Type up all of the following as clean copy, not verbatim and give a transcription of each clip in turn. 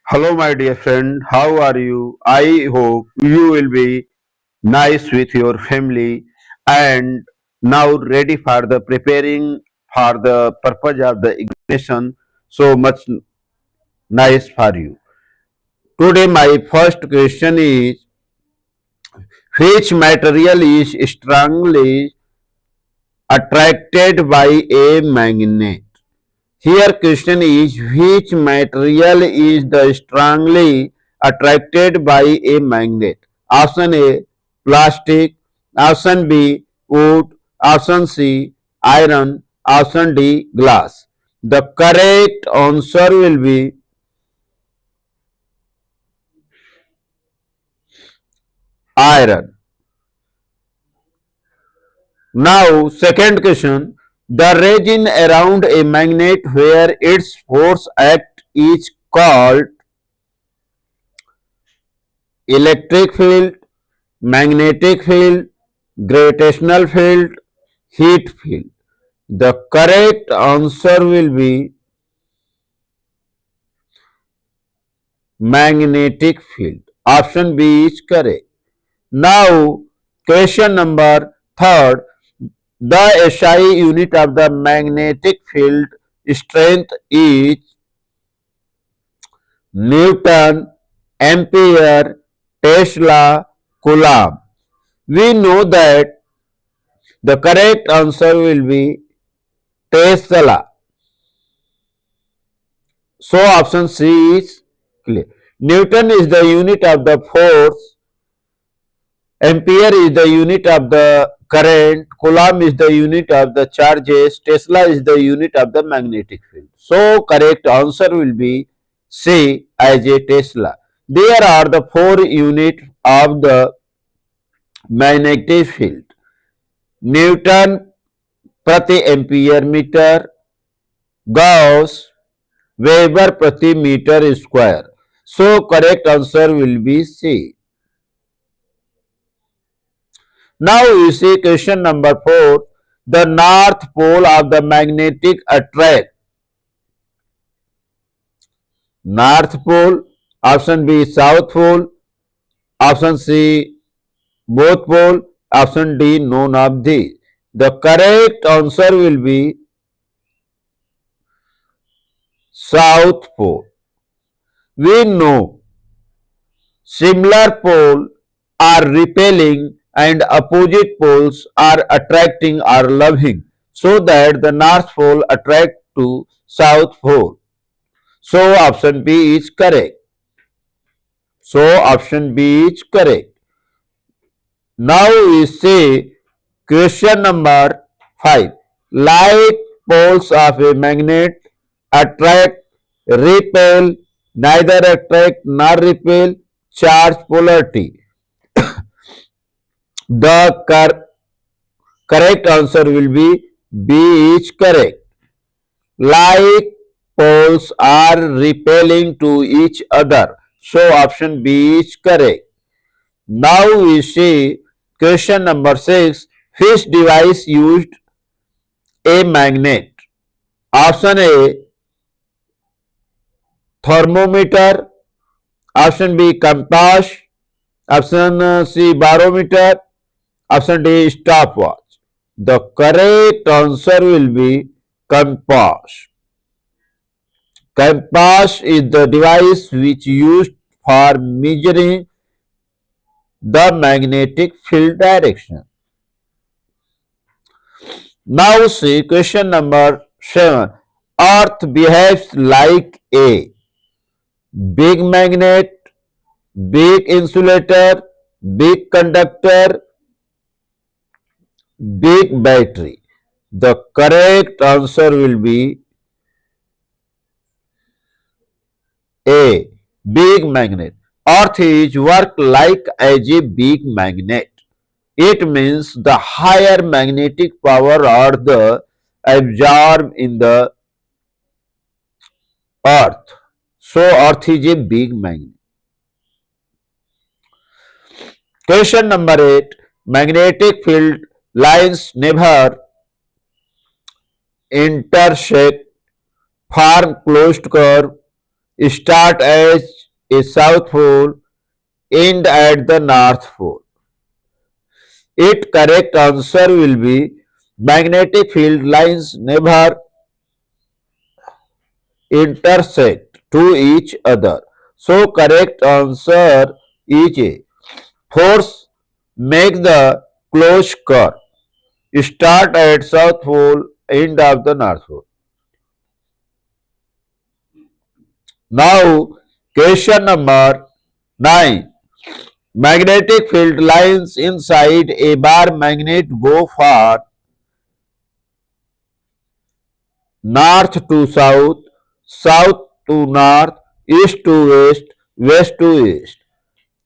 Hello, my dear friend. How are you? I hope you will be nice with your family and now ready for the preparing for the purpose of the examination. So much nice for you. Today, my first question is: which material is strongly attracted by a magnet? Here question is which material is the strongly attracted by a magnet? Option A plastic, option B wood, option C iron, option D glass. The correct answer will be iron. Now second question, the region around a magnet where its force act is called electric field, magnetic field, gravitational field, heat field. The correct answer will be magnetic field. Option B is correct. Now, question number third. The SI unit of the magnetic field strength is Newton, Ampere, Tesla, Coulomb. We know that the correct answer will be Tesla. So option C is clear. Newton is the unit of the force, Ampere is the unit of the current, Coulomb is the unit of the charges, Tesla is the unit of the magnetic field. So correct answer will be C as a Tesla. There are the four units of the magnetic field. Newton प्रति ampere metre, Gauss Weber प्रति meter square. So correct answer will be C. Now you see question number 4. The north pole of the magnetic attract. North pole, option B south pole, option C both pole, option D none of these. The correct answer will be south pole. We know similar poles are repelling and opposite poles are attracting or loving, so that the north pole attract to south pole. So option B is correct. So option B is correct. Now we see question number 5. Like poles of a magnet attract, repel, neither attract nor repel, charge polarity. The correct answer will be B is correct. Like poles are repelling to each other. So option B is correct. Now we see question number 6. Which device used a magnet? Option A thermometer, option B compass, option C barometer, option D stopwatch. The correct answer will be compass. Compass is the device which used for measuring the magnetic field direction. Now see question number 7. Earth behaves like a big magnet, big insulator, big conductor, big battery. The correct answer will be A. Big magnet. Earth is work like as a big magnet. It means the higher magnetic power or the absorbed in the earth. So earth is a big magnet. Question number 8. Magnetic field lines never intersect, form closed curve, start as is south pole, end at the north pole. Its correct answer will be magnetic field lines never intersect to each other. So correct answer is A. Force make the closed curve. Start at south pole, end of the north pole. Now question number 9. Magnetic field lines inside a bar magnet go for north to south, south to north, east to west, west to east.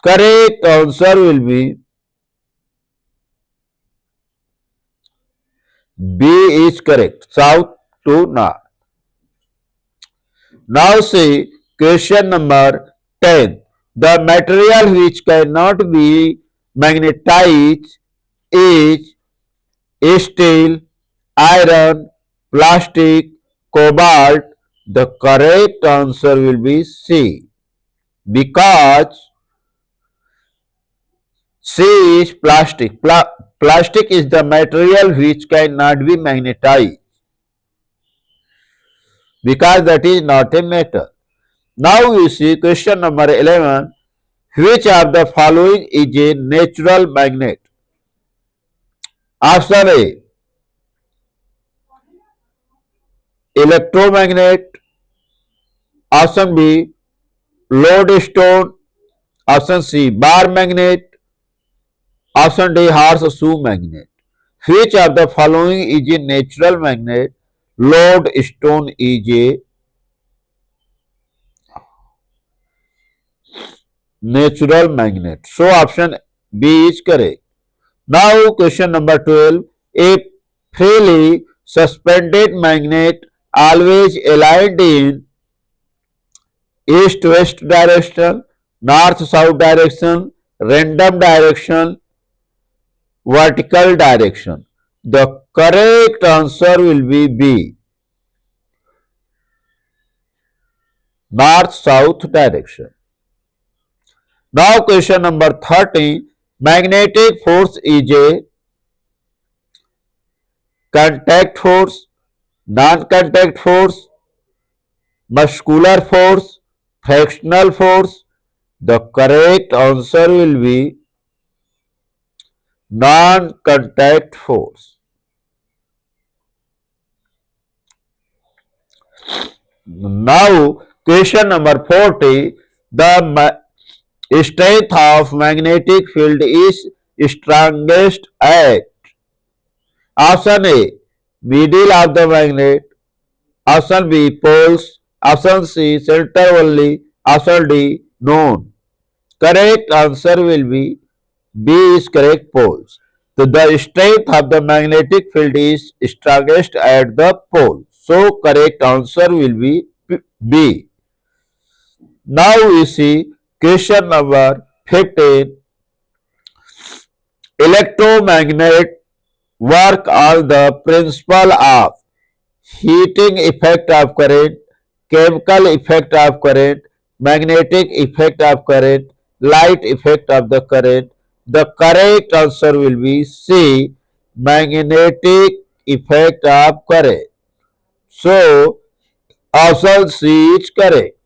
Correct answer will be B is correct, south to north. Now see question number 10. The material which cannot be magnetized is steel, iron, plastic, cobalt. The correct answer will be C, because C is plastic. Plastic is the material which cannot be magnetized, because that is not a metal. Now we see question number 11. Which of the following is a natural magnet? Option A, electromagnet. Option B, lodestone. Option C, bar magnet. Option D, horseshoe magnet. Which of the following is a natural magnet? Lodestone is a natural magnet. So option B is correct. Now question number 12. A freely suspended magnet always aligned in east-west direction, north-south direction, random direction, vertical direction. The correct answer will be B, north-south direction. Now question number 13. Magnetic force is a contact force, non-contact force, muscular force, frictional force. The correct answer will be non-contact force. Now question number 40. The strength of magnetic field is strongest at option A, middle of the magnet. Option B, poles. Option C, center only. Option D, none. Correct answer will be B is correct, poles. So the strength of the magnetic field is strongest at the pole. So correct answer will be B. Now we see question number 15. Electromagnet work on the principle of heating effect of current, chemical effect of current, magnetic effect of current, light effect of the current. The correct answer will be C, magnetic effect of current. So option C is correct.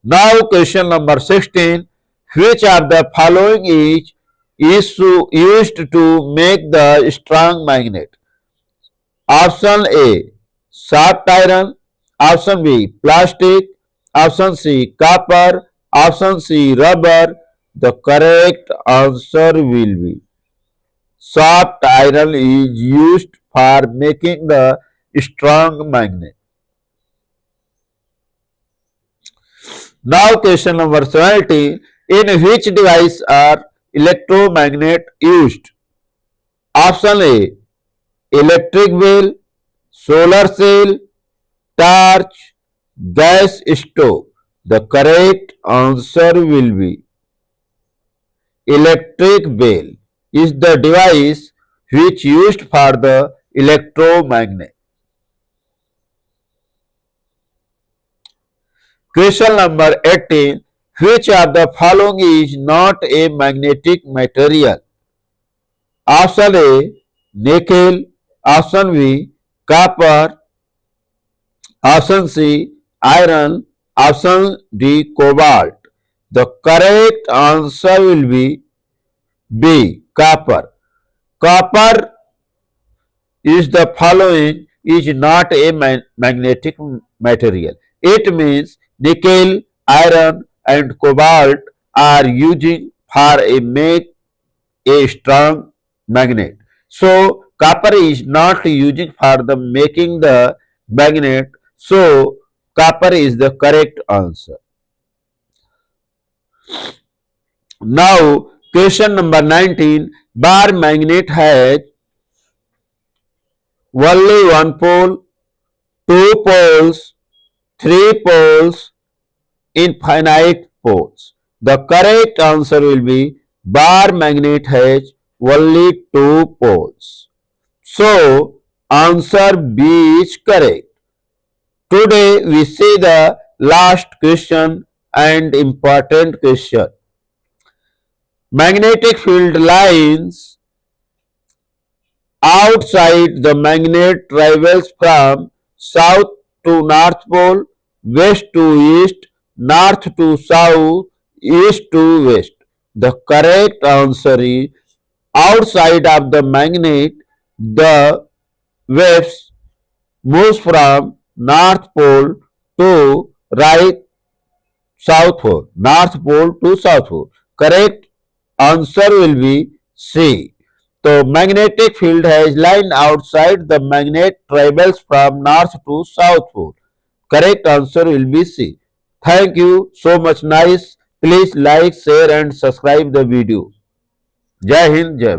Now question number 16. Which of the following is used to make the strong magnet? Option A, soft iron. Option B, plastic. Option C, copper. Option C, rubber. The correct answer will be soft iron is used for making the strong magnet. Now question number 17. In which device are electromagnet used? Option A, electric bell, solar cell, torch, gas stove. The correct answer will be electric bell is the device which used for the electromagnet. Question number 18. Which of the following is not a magnetic material? Option A, nickel. Option B, copper. Option C, iron. Option D, cobalt. The correct answer will be B, copper. Copper is the following is not a magnetic material. It means nickel, iron and cobalt are using for a make a strong magnet. So copper is not using for the making the magnet. So copper is the correct answer. Now question number 19. Bar magnet has only one pole, two poles, three poles, infinite poles. The correct answer will be bar magnet has only two poles. So answer B is correct. Today we see the last question and important question. Magnetic field lines outside the magnet travels from south to north pole, west to east, north to south, east to west. The correct answer is outside of the magnet, the waves moves from north pole to right south pole, north pole to south pole. Correct answer will be C. So magnetic field has line outside the magnet travels from north to south pole. Correct answer will be C. Thank you so much. Nice. Please like, share and subscribe the video. Jai Hind, Jai.